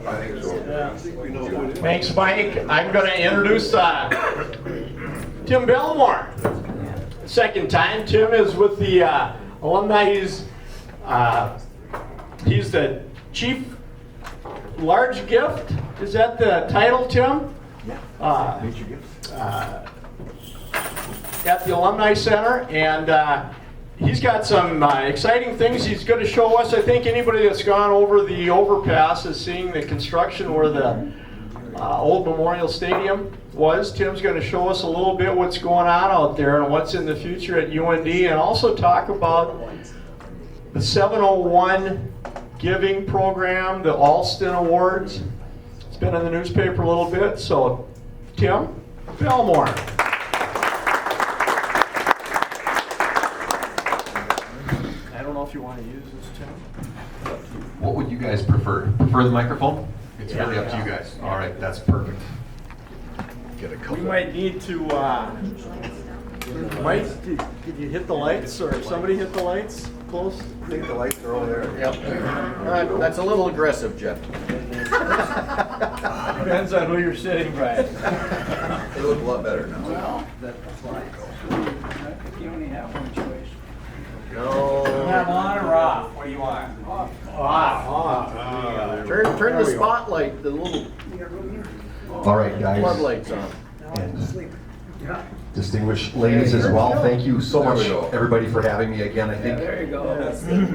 I think so. Thanks, Mike. I'm going to introduce Tim Belmore. Second time. Tim is with the alumni. He's the chief large gift. Is that the title, Tim? Yeah. Major gift. At the Alumni Center, and he's got some exciting things he's going to show us. I think anybody that's gone over the overpass is seeing the construction where the old Memorial Stadium was. Tim's going to show us a little bit what's going on out there and what's in the future at UND, and also talk about the 701 giving program, the Alston Awards. It's been in the newspaper a little bit, so Tim Belmore. I don't know if you want to use this, Tim. What would you guys prefer? Prefer the microphone? It's really up to you guys. All right, that's perfect. Get a couple. We might need to, Mike, did you hit the lights, or somebody hit the lights close? I think the lights are over there. Yep. That's a little aggressive, Jeff. Depends on who you're sitting by. They look a lot better now. Well, that's like, you only have one choice. No. Have on or off? What do you want? Off. Turn the spotlight, the little All right, guys. floodlights on. And distinguished ladies as well, thank you so There we much, go. everybody, for having me again. I think There you go.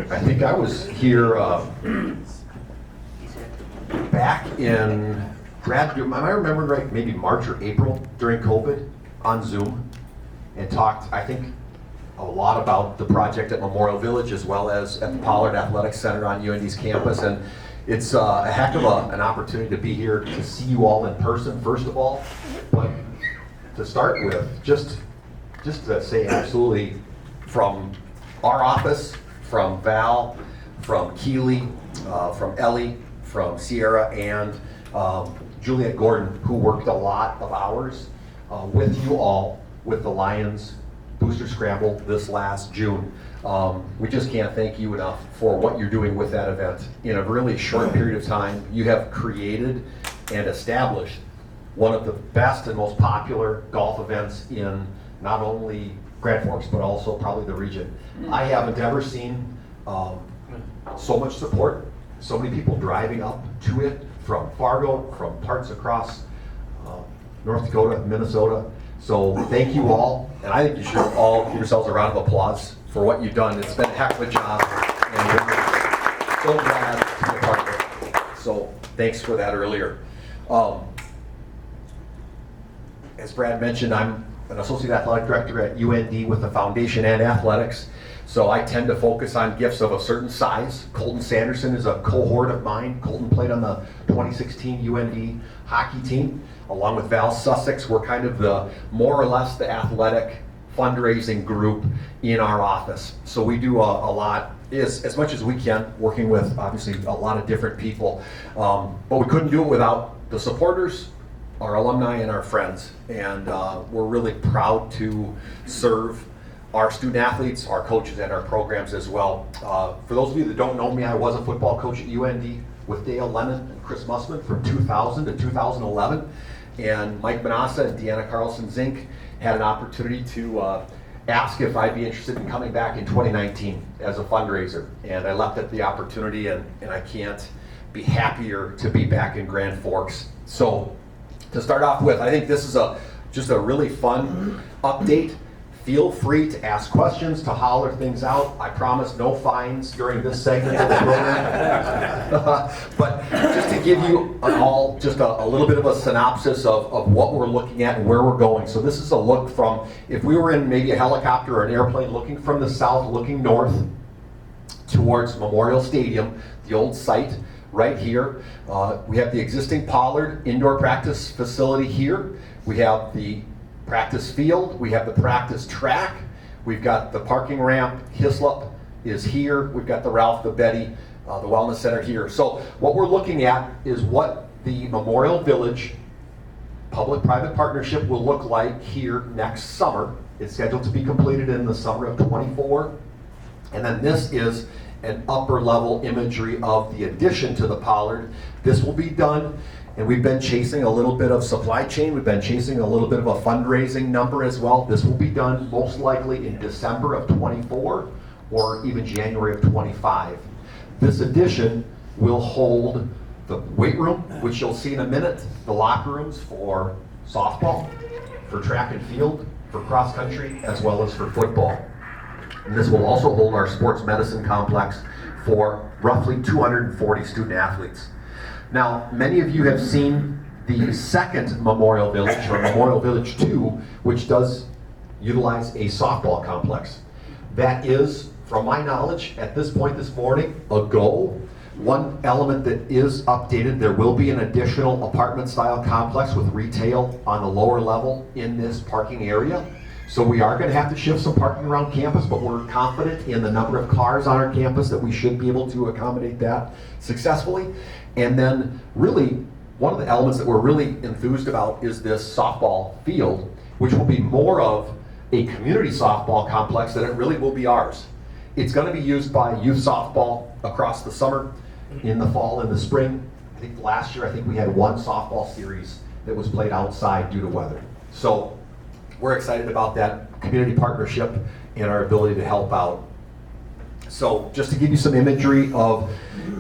I think I was here back in am I remembering right, maybe March or April during COVID on Zoom, and talked, I think, a lot about the project at Memorial Village as well as at the Pollard Athletic Center on UND's campus. And it's a heck of an opportunity to be here to see you all in person, first of all. But to start with, just to say absolutely, from our office, from Val, from Keely, from Ellie, from Sierra, and Juliet Gordon, who worked a lot of hours with you all, with the Lions Booster Scramble this last June. We just can't thank you enough for what you're doing with that event. In a really short period of time, you have created and established one of the best and most popular golf events in not only Grand Forks, but also probably the region. I haven't ever seen so much support, so many people driving up to it from Fargo, from parts across North Dakota, Minnesota. So thank you all, and I think you should all give yourselves a round of applause for what you've done. It's been a heck of a job, and we're so glad to be a part of it. So thanks for that earlier. As Brad mentioned, I'm an associate athletic director at UND with the foundation and athletics. So I tend to focus on gifts of a certain size. Colton Sanderson is a cohort of mine. Colton played on the 2016 UND hockey team. Along with Val Sussex, we're kind of the more or less the athletic fundraising group in our office. So we do a lot, as much as we can, working with obviously a lot of different people. But we couldn't do it without the supporters, our alumni, and our friends. And we're really proud to serve our student athletes, our coaches, and our programs as well. For those of you that don't know me, I was a football coach at UND with Dale Lennon and Chris Mussman from 2000 to 2011. And Mike Manassa and Deanna Carlson-Zink had an opportunity to ask if I'd be interested in coming back in 2019 as a fundraiser. And I leapt at the opportunity, and I can't be happier to be back in Grand Forks. So to start off with, I think this is just a really fun update. Feel free to ask questions, to holler things out. I promise no fines during this segment of the program. But just to give you all just a little bit of a synopsis of what we're looking at and where we're going. So this is a look from, if we were in maybe a helicopter or an airplane looking from the south, looking north towards Memorial Stadium, the old site right here. We have the existing Pollard indoor practice facility here. We have the practice field, we have the practice track, we've got the parking ramp, Hislop is here, we've got the Ralph, the Betty, the Wellness Center here. So what we're looking at is what the Memorial Village public-private partnership will look like here next summer. It's scheduled to be completed in the summer of '24. And then this is an upper level imagery of the addition to the pollard. This will be done, and we've been chasing a little bit of supply chain. We've been chasing a little bit of a fundraising number as well. This will be done most likely in December of 24 or even January of 25. This addition will hold the weight room, which you'll see in a minute, the locker rooms for softball, for track and field, for cross country, as well as for football. And this will also hold our sports medicine complex for roughly 240 student athletes. Now, many of you have seen the second Memorial Village, or Memorial Village 2, which does utilize a softball complex. That is, from my knowledge, at this point this morning, a go. One element that is updated, there will be an additional apartment-style complex with retail on the lower level in this parking area. So we are going to have to shift some parking around campus, but we're confident in the number of cars on our campus that we should be able to accommodate that successfully. And then really, one of the elements that we're really enthused about is this softball field, which will be more of a community softball complex than it really will be ours. It's going to be used by youth softball across the summer, in the fall, in the spring. I think last year, we had one softball series that was played outside due to weather. So we're excited about that community partnership and our ability to help out. So just to give you some imagery of,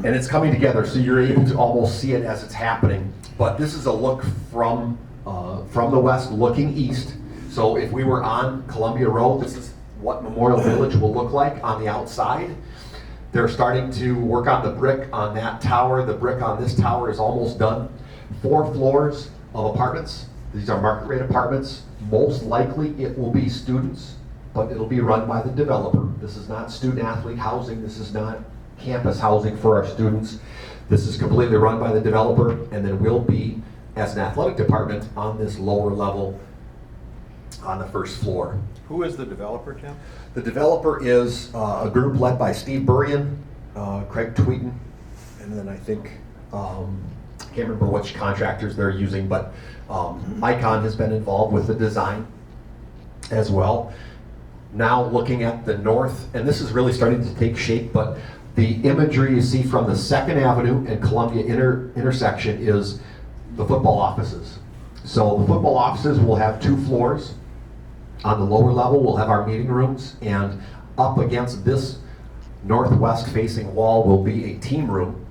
and it's coming together, so you're able to almost see it as it's happening. But this is a look from the west looking east. So if we were on Columbia Road, this is what Memorial Village will look like on the outside. They're starting to work on the brick on that tower. The brick on this tower is almost done. 4 floors of apartments. These are market rate apartments. Most likely it will be students, but it'll be run by the developer. This is not student athlete housing. This is not campus housing for our students. This is completely run by the developer, and then we'll be, as an athletic department, on this lower level on the first floor. Who is the developer, Tim? The developer is a group led by Steve Burrian, Craig Tweeten, and then I think, can't remember which contractors they're using, but Icon has been involved with the design as well. Now looking at the north, and this is really starting to take shape, but the imagery you see from the 2nd Avenue and Columbia intersection is the football offices. So the football offices will have 2 floors. On the lower level, we'll have our meeting rooms, and up against this northwest facing wall will be a team room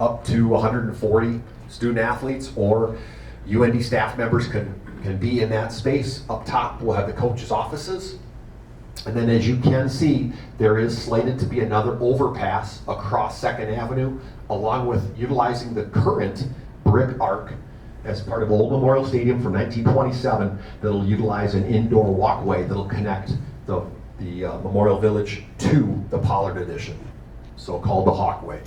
up to 140 student athletes or UND staff members can be in that space. Up top, we'll have the coaches' offices. And then as you can see, there is slated to be another overpass across 2nd Avenue, along with utilizing the current brick arc as part of Old Memorial Stadium from 1927 that'll utilize an indoor walkway that'll connect the Memorial Village to the Pollard Addition, so called the Hawkway.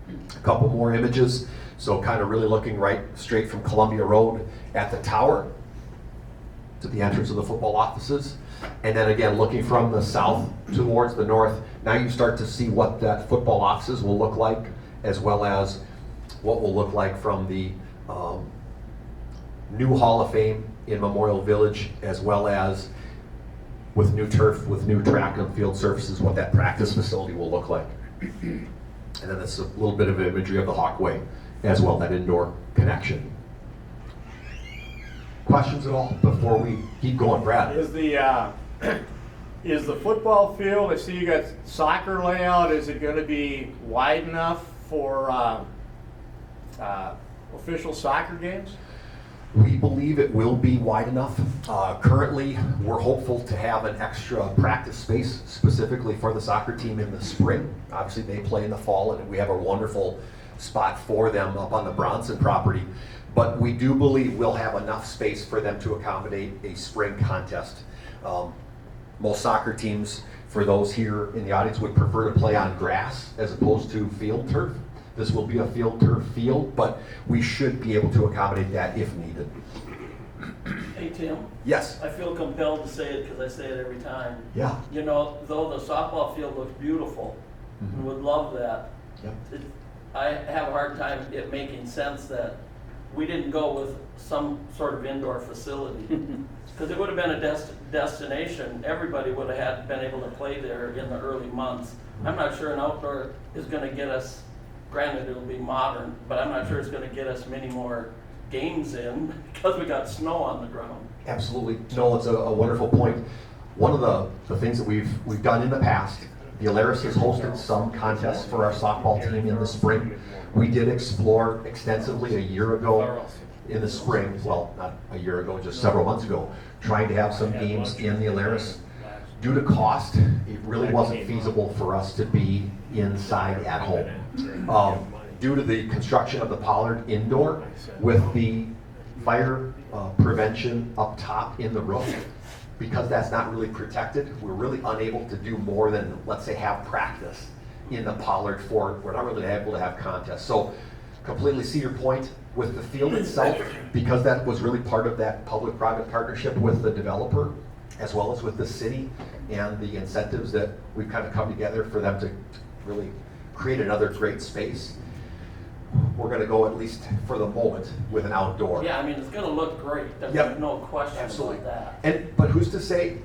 A couple more images. So kind of really looking right straight from Columbia Road at the tower to the entrance of the football offices. And then again, looking from the south towards the north, now you start to see what that football offices will look like, as well as what will look like from the new Hall of Fame in Memorial Village, as well as with new turf, with new track and field surfaces, what that practice facility will look like. And then there's a little bit of imagery of the Hawkway as well, that indoor connection. Questions at all before we keep going, Brad? Is the football field, I see you got soccer layout, is it going to be wide enough for official soccer games? We believe it will be wide enough. Currently, we're hopeful to have an extra practice space specifically for the soccer team in the spring. Obviously, they play in the fall, and we have a wonderful spot for them up on the Bronson property. But we do believe we'll have enough space for them to accommodate a spring contest. Most soccer teams, for those here in the audience, would prefer to play on grass as opposed to field turf. This will be a field turf field, but we should be able to accommodate that if needed. Hey Tim, Yes. I feel compelled to say it because I say it every time. Yeah. You know, though the softball field looks beautiful, Mhm. would love that. Yep. I have a hard time it making sense that we didn't go with some sort of indoor facility. Because it would have been a destination, everybody would have been able to play there in the early months. I'm not sure an outdoor is gonna get us, granted it'll be modern, but I'm not sure it's gonna get us many more games in because we got snow on the ground. Absolutely. No, it's a wonderful point. One of the things that we've done in the past, the Alaris has hosted some contests for our softball team in the spring. We did explore extensively a year ago in the spring, well, not a year ago, just several months ago, trying to have some games in the Alaris. Due to cost, it really wasn't feasible for us to be inside at home. Due to the construction of the Pollard indoor, with the fire prevention up top in the roof, because that's not really protected, we're really unable to do more than, let's say, have practice in the Pollard for, we're not really able to have contests. So completely see your point with the field itself, because that was really part of that public-private partnership with the developer, as well as with the city, and the incentives that we've kind of come together for them to really create another great space. We're gonna go, at least for the moment, with an outdoor. Yeah, I mean, it's gonna look great, there's Yep. no question Absolutely. about that. But who's to say,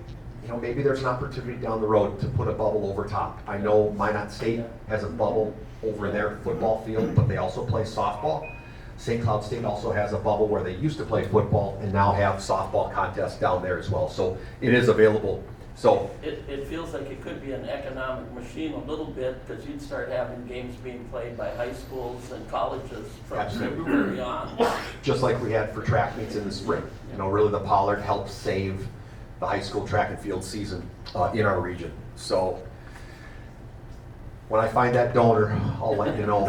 maybe there's an opportunity down the road to put a bubble over top. I know Minot State has a bubble over their football field, but they also play softball. St. Cloud State also has a bubble where they used to play football and now have softball contests down there as well. So it is available. So It feels like it could be an economic machine a little bit, because you'd start having games being played by high schools and colleges from Absolutely. February on. just like we had for track meets in the spring, really the Pollard helped save the high school track and field season in our region. So when I find that donor, I'll let you know.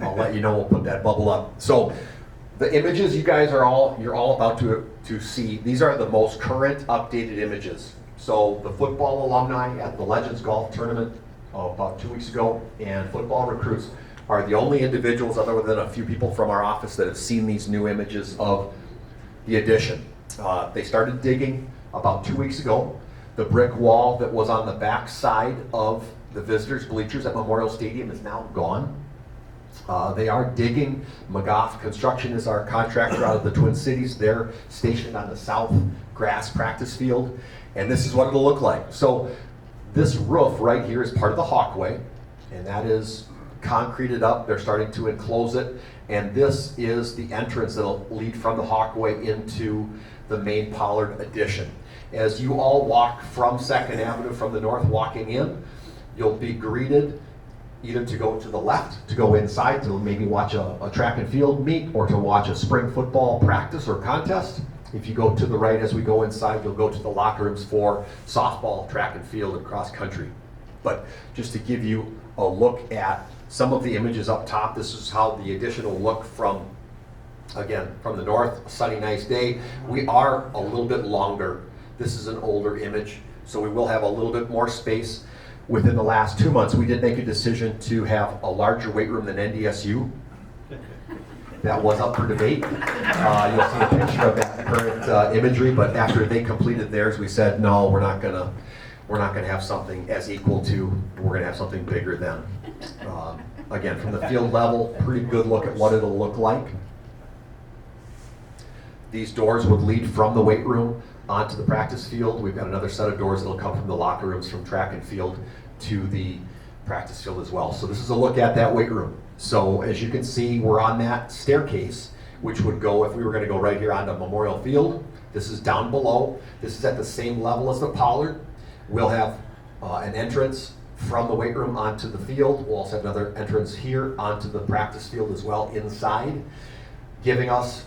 We'll put that bubble up. So the images you guys you're all about to see, these are the most current updated images. So the football alumni at the Legends Golf Tournament about 2 weeks ago, and football recruits are the only individuals, other than a few people from our office, that have seen these new images of the addition. They started digging about 2 weeks ago. The brick wall that was on the back side of the visitors' bleachers at Memorial Stadium is now gone. They are digging. McGough Construction is our contractor out of the Twin Cities. They're stationed on the south grass practice field, and this is what it'll look like. So this roof right here is part of the Hawkway, and that is concreted up. They're starting to enclose it, and this is the entrance that'll lead from the Hawkway into the main Pollard addition. As you all walk from 2nd Avenue from the north walking in, you'll be greeted either to go to the left, to go inside, to maybe watch a track and field meet, or to watch a spring football practice or contest. If you go to the right as we go inside, you'll go to the locker rooms for softball, track and field, and cross country. But just to give you a look at some of the images up top, this is how the addition will look from the north, a sunny, nice day. We are a little bit longer. This is an older image, so we will have a little bit more space. Within the last 2 months, we did make a decision to have a larger weight room than NDSU. That was up for debate. You'll see a picture of that current imagery, but after they completed theirs, we said, no, we're not gonna have something as equal to, we're gonna have something bigger than. Again, from the field level, pretty good look at what it'll look like. These doors would lead from the weight room onto the practice field. We've got another set of doors that'll come from the locker rooms from track and field to the practice field as well. So this is a look at that weight room. So as you can see, we're on that staircase, which would go, if we were gonna go right here onto Memorial Field, this is down below. This is at the same level as the Pollard. We'll have an entrance from the weight room onto the field. We'll also have another entrance here onto the practice field as well inside, giving us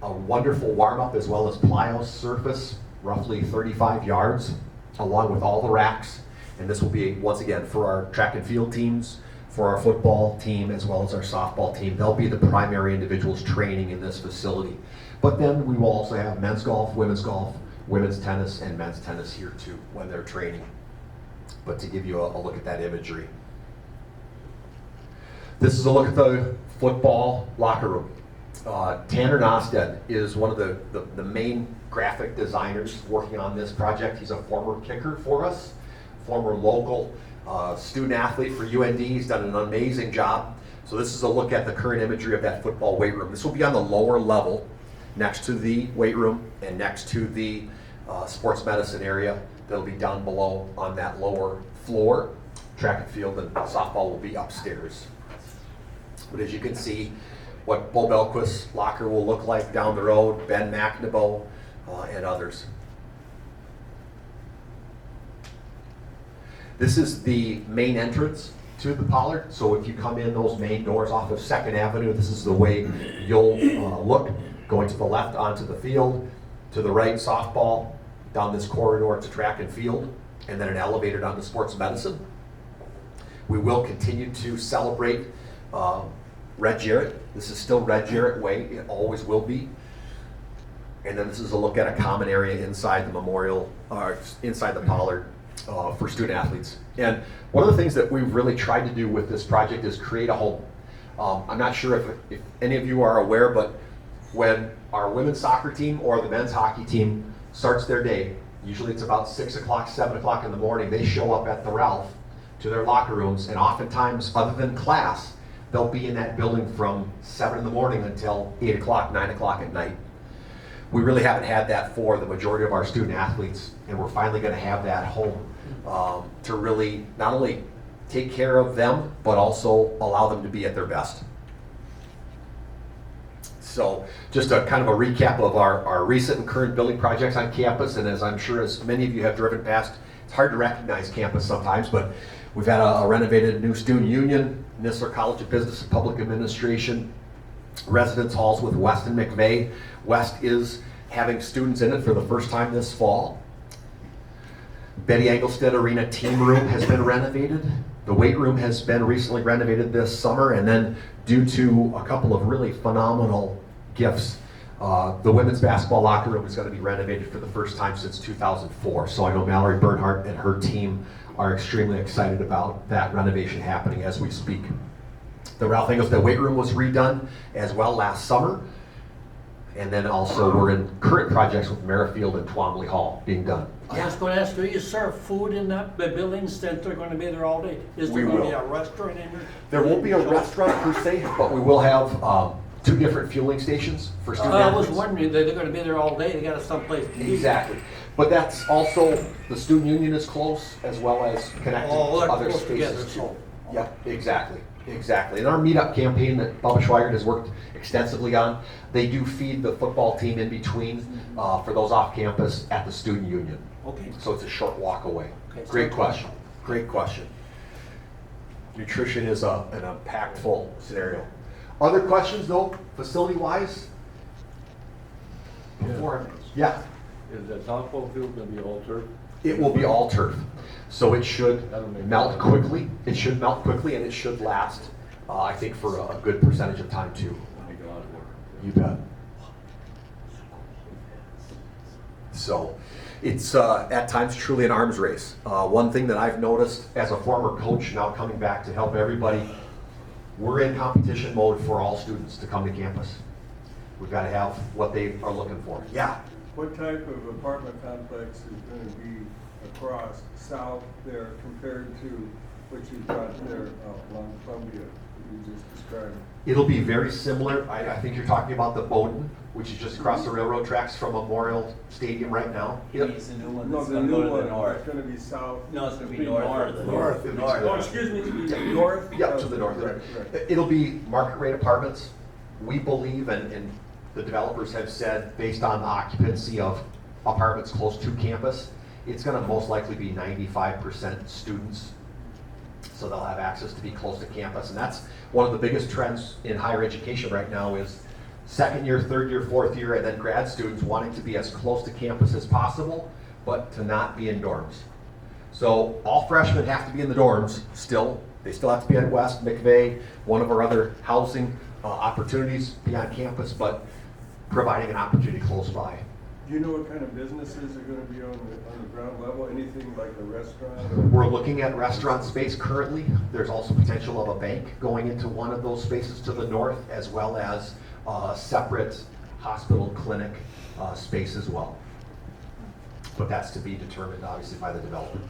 a wonderful warm-up as well as plyo surface, roughly 35 yards, along with all the racks. And this will be, once again, for our track and field teams, for our football team, as well as our softball team. They'll be the primary individuals training in this facility. But then we will also have men's golf, women's tennis, and men's tennis here too when they're training. But to give you a look at that imagery. This is a look at the football locker room. Tanner Nosted is one of the main graphic designers working on this project. He's a former kicker for us, former local student athlete for UND. He's done an amazing job. So this is a look at the current imagery of that football weight room. This will be on the lower level, next to the weight room and next to the sports medicine area. That'll be down below on that lower floor. Track and field and softball will be upstairs. But as you can see, what Bo Belquist's locker will look like down the road, Ben McNaboe, and others. This is the main entrance to the Pollard. So if you come in those main doors off of 2nd Avenue, this is the way you'll look. Going to the left onto the field, to the right softball, down this corridor to track and field, and then an elevator down to sports medicine. We will continue to celebrate Red Jarrett. This is still Red Jarrett Way. It always will be. And then this is a look at a common area inside the memorial, inside the Pollard for student athletes. And one of the things that we've really tried to do with this project is create a home. I'm not sure if any of you are aware, but when our women's soccer team or the men's hockey team starts their day, usually it's about 6 o'clock, 7 o'clock in the morning, they show up at the Ralph to their locker rooms, and oftentimes, other than class, they'll be in that building from 7 in the morning until 8 o'clock, 9 o'clock at night. We really haven't had that for the majority of our student athletes, and we're finally going to have that home to really not only take care of them, but also allow them to be at their best. So just a kind of a recap of our recent and current building projects on campus, and as I'm sure as many of you have driven past, it's hard to recognize campus sometimes, but we've had a renovated new student union, Nistler College of Business and Public Administration, residence halls with West and McVeigh. West is having students in it for the first time this fall. Betty Engelstead Arena team room has been renovated. The weight room has been recently renovated this summer, and then due to a couple of really phenomenal gifts, the women's basketball locker room is going to be renovated for the first time since 2004. So I know Mallory Bernhardt and her team are extremely excited about that renovation happening as we speak. The Ralph Engelstead weight room was redone as well last summer. And then also we're in current projects with Merrifield and Twombly Hall being done. I was going to ask, do you serve food in that building since they're going to be there all day? Is We there going to be will. a restaurant in there? There won't be a restaurant per se, but we will have 2 different fueling stations for student I was athletes. wondering, they're going to be there all day, they got someplace to eat. Exactly. But that's also, the student union is close as well as connected Oh, to they're other close together, spaces too. so. Yep, exactly. Exactly. In our meetup campaign that Bubba Schweigert has worked extensively on, they do feed the football team in between for those off campus at the student union. Okay. So it's a short walk away. Okay, Great so- question. Great question. Nutrition is an impactful scenario. Other questions though, facility-wise? Yeah. Is the softball field gonna be all turf? It will be all turf. So it should That'll make melt sense. quickly. It should melt quickly and it should last, I think, for a good percentage of time too. Oh my God. You bet. So it's at times truly an arms race. One thing that I've noticed as a former coach now coming back to help everybody, we're in competition mode for all students to come to campus. We've got to have what they are looking for. Yeah. What type of apartment complex is going to be across south there compared to what you've got there along Columbia that you just described? It'll be very similar. I think you're talking about the Bowden, which is just across the railroad tracks from Memorial Stadium right now. Yep. He's the new one No, that's the gonna new go to one the north. is going to be south. No, it's gonna be Be north. north. Oh, excuse me, north? Yep, to the north. Right. It'll be market rate apartments. We believe, and the developers have said, based on the occupancy of apartments close to campus, it's gonna most likely be 95% students. So they'll have access to be close to campus. And that's one of the biggest trends in higher education right now is second year, third year, fourth year, and then grad students wanting to be as close to campus as possible, but to not be in dorms. So all freshmen have to be in the dorms still. They still have to be at West, McVeigh, one of our other housing opportunities beyond campus, but providing an opportunity close by. Do you know what kind of businesses are going to be on the ground level? Anything like a restaurant? Or? We're looking at restaurant space currently. There's also potential of a bank going into one of those spaces to the north, as well as a separate hospital clinic space as well. But that's to be determined, obviously, by the developer.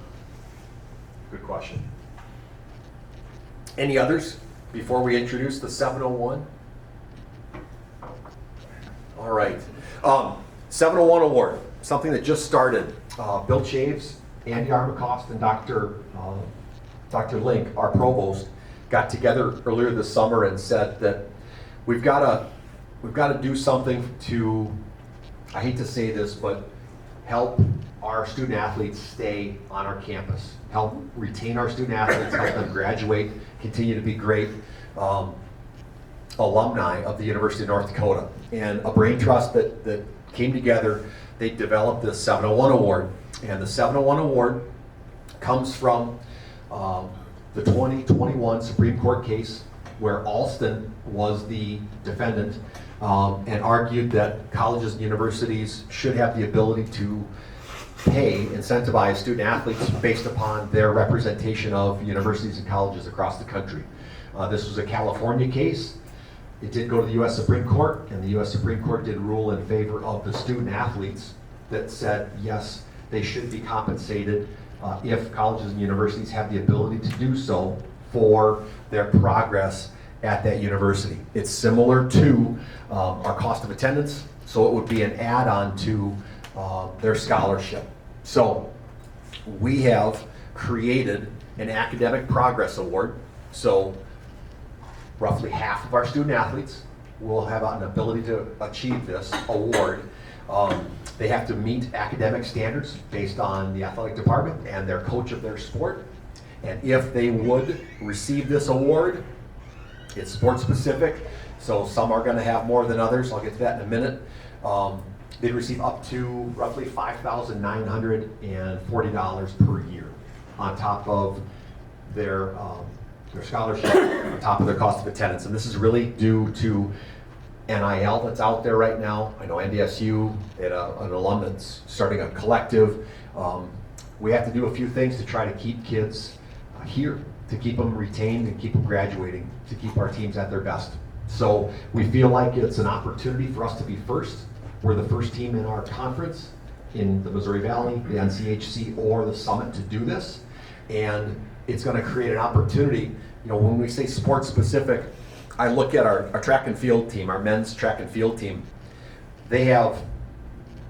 Good question. Any others? before we introduce the 701. All right. 701 award, something that just started. Bill Chaves, Andy Armacost, and Dr. Link, our provost, got together earlier this summer and said that we've got to do something to, I hate to say this, but help our student athletes stay on our campus, help retain our student athletes, help them graduate, continue to be great alumni of the University of North Dakota. And a brain trust that came together, they developed this 701 award. And the 701 award comes from the 2021 Supreme Court case where Alston was the defendant and argued that colleges and universities should have the ability to pay, incentivize student athletes based upon their representation of universities and colleges across the country. This was a California case. It did go to the U.S. Supreme Court, and the U.S. Supreme Court did rule in favor of the student athletes that said, yes, they should be compensated if colleges and universities have the ability to do so for their progress at that university. It's similar to our cost of attendance, so it would be an add-on to their scholarship. So we have created an academic progress award. So roughly half of our student athletes will have an ability to achieve this award. They have to meet academic standards based on the athletic department and their coach of their sport. And if they would receive this award, it's sport specific, so some are going to have more than others. I'll get to that in a minute. They'd receive up to roughly $5,940 per year on top of their scholarship, on top of their cost of attendance. And this is really due to NIL that's out there right now. I know NDSU and an alum that's starting a collective. We have to do a few things to try to keep kids here, to keep them retained and keep them graduating, to keep our teams at their best. So we feel like it's an opportunity for us to be first. We're the first team in our conference in the Missouri Valley, the NCHC, or the Summit to do this. And it's going to create an opportunity. You know, when we say sports specific, I look at our track and field team, our men's track and field team. They have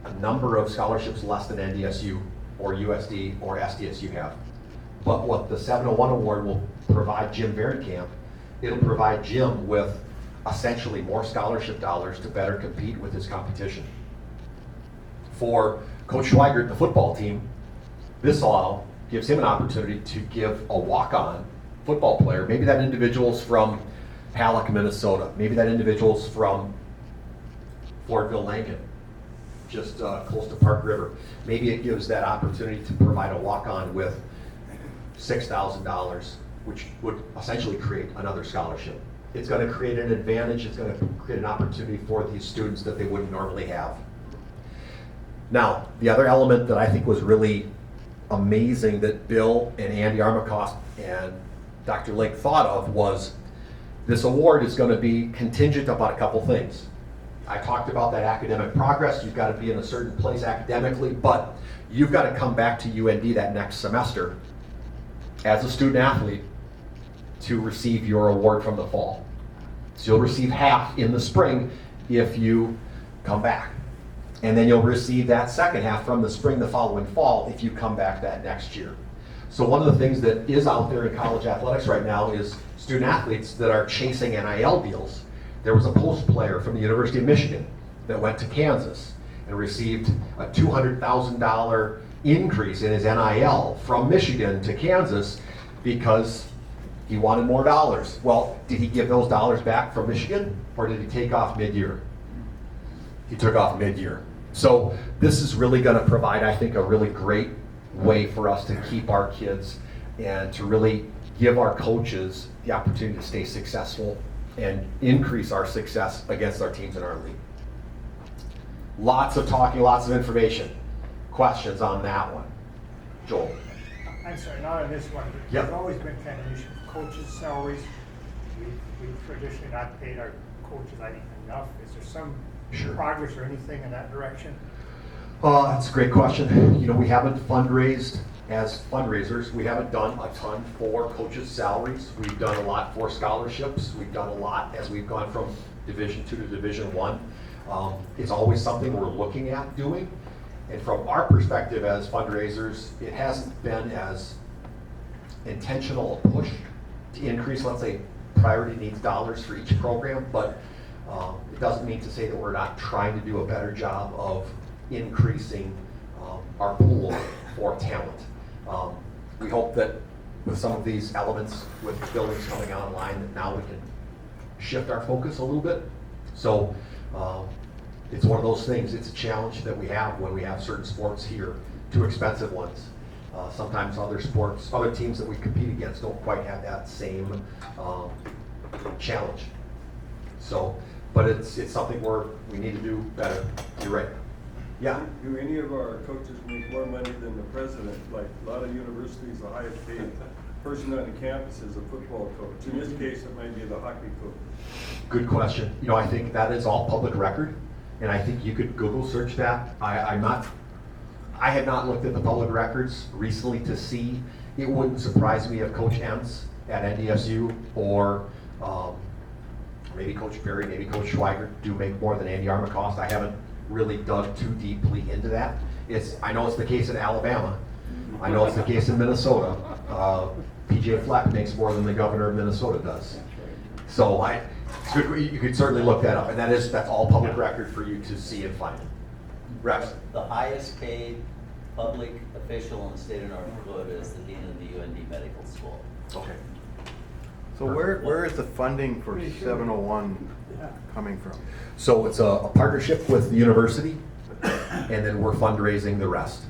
a number of scholarships less than NDSU or USD or SDSU have. But what the 701 award will provide Jim Varenkamp, it'll provide Jim with essentially more scholarship dollars to better compete with his competition. For Coach Schweigert, the football team, this all gives him an opportunity to give a walk-on football player. Maybe that individual's from Halleck, Minnesota. Maybe that individual's from Floresville, Lincoln, just close to Park River. Maybe it gives that opportunity to provide a walk-on with $6,000, which would essentially create another scholarship. It's going to create an advantage. It's going to create an opportunity for these students that they wouldn't normally have. Now, the other element that I think was really amazing that Bill and Andy Armacost and Dr. Link thought of was this award is going to be contingent upon a couple things. I talked about that academic progress. You've got to be in a certain place academically, but you've got to come back to UND that next semester as a student athlete to receive your award from the fall. So you'll receive half in the spring if you come back. And then you'll receive that second half from the spring the following fall if you come back that next year. So one of the things that is out there in college athletics right now is student athletes that are chasing NIL deals. There was a post player from the University of Michigan that went to Kansas and received a $200,000 increase in his NIL from Michigan to Kansas because he wanted more dollars. Well, did he give those dollars back from Michigan or did he take off mid-year? He took off mid-year. So this is really going to provide, I think, a really great way for us to keep our kids and to really give our coaches the opportunity to stay successful and increase our success against our teams in our league. Lots of talking, lots of information. Questions on that one? Joel? I'm sorry, not on this one, but Yep. there's always been kind of an issue with coaches' salaries. We've traditionally not paid our coaches, I think, enough. Is there some Sure. progress or anything in that direction? That's a great question. You know, we haven't fundraised as fundraisers, we haven't done a ton for coaches' salaries. We've done a lot for scholarships. We've done a lot as we've gone from Division II to Division I. It's always something we're looking at doing. And from our perspective as fundraisers, it hasn't been as intentional a push to increase, let's say, priority needs dollars for each program, but it doesn't mean to say that we're not trying to do a better job of increasing our pool for talent. We hope that with some of these elements, with buildings coming online, that now we can shift our focus a little bit. So it's one of those things, it's a challenge that we have when we have certain sports here, too expensive ones. Sometimes other sports, other teams that we compete against don't quite have that same challenge. So, but it's something we need to do better. You're right. Yeah. Do any of our coaches make more money than the president? Like a lot of universities, the highest paid person on the campus is a football coach. In this case, it might be the hockey coach. Good question. You know, I think that is all public record, and I think you could Google search that. I have not looked at the public records recently to see. It wouldn't surprise me if Coach Entz at NDSU or maybe Coach Berry, maybe Coach Schweigert do make more than Andy Armacost. I haven't really dug too deeply into that. I know it's the case in Alabama. I know it's the case in Minnesota. PJ Fleck makes more than the governor of Minnesota does. So it's good. You could certainly look that up, and that's all public record for you to see and find. Rex. The highest paid public official in the state of North Dakota is the dean of the UND Medical School. Okay. So where is the funding for 701 coming from? So it's a partnership with the university, and then we're fundraising the rest.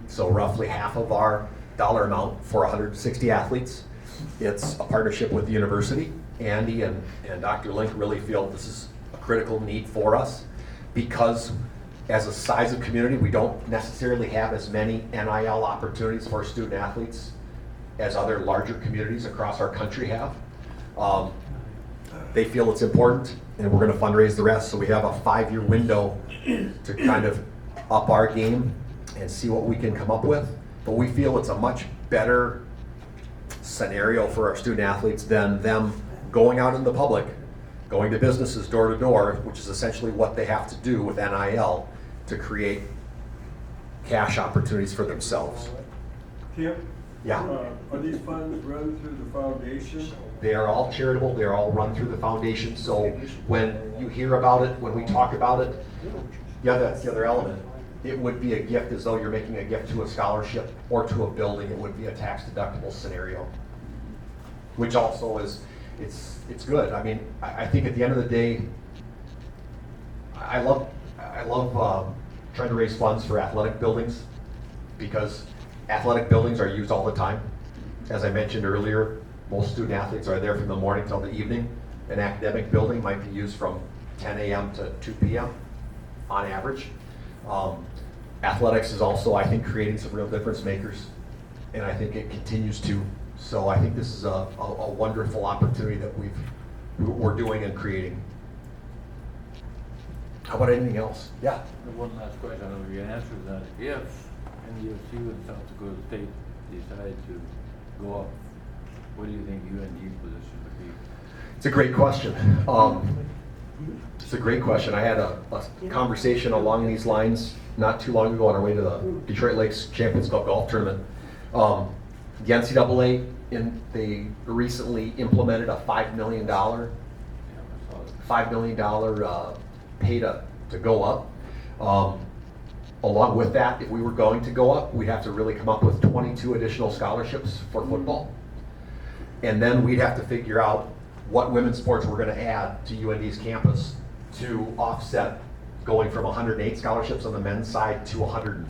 So roughly half of our dollar amount for 160 athletes, it's a partnership with the university. Andy and Dr. Link really feel this is a critical need for us because as a size of community, we don't necessarily have as many NIL opportunities for student athletes as other larger communities across our country have. They feel it's important, and we're going to fundraise the rest. So we have a 5-year window to kind of up our game and see what we can come up with. But we feel it's a much better scenario for our student athletes than them going out in the public, going to businesses door to door, which is essentially what they have to do with NIL to create cash opportunities for themselves. Kim? Yeah. Are these funds run through the foundation? They are all charitable, they're all run through the foundation, so when you hear about it, when we talk about it, yeah, that's the other element. It would be a gift as though you're making a gift to a scholarship or to a building. It would be a tax deductible scenario, which also is, it's good. I mean, I think at the end of the day, I love trying to raise funds for athletic buildings because athletic buildings are used all the time. As I mentioned earlier, most student athletes are there from the morning till the evening. An academic building might be used from 10 a.m. to 2 p.m. on average. Athletics is also, I think, creating some real difference makers, and I think it continues to. So I think this is a wonderful opportunity that we're doing and creating. How about anything else? Yeah. One last question, I don't know if you answered that. If NDSU and South Dakota State decide to go up, what do you think UND's position would be? It's a great question. It's a great question. I had a conversation along these lines not too long ago on our way to the Detroit Lakes Champions Club golf tournament. The NCAA, they recently implemented a $5 million pay to go up. Along with that, if we were going to go up, we'd have to really come up with 22 additional scholarships for football. And then we'd have to figure out what women's sports we're going to add to UND's campus to offset going from 108 scholarships on the men's side to 103.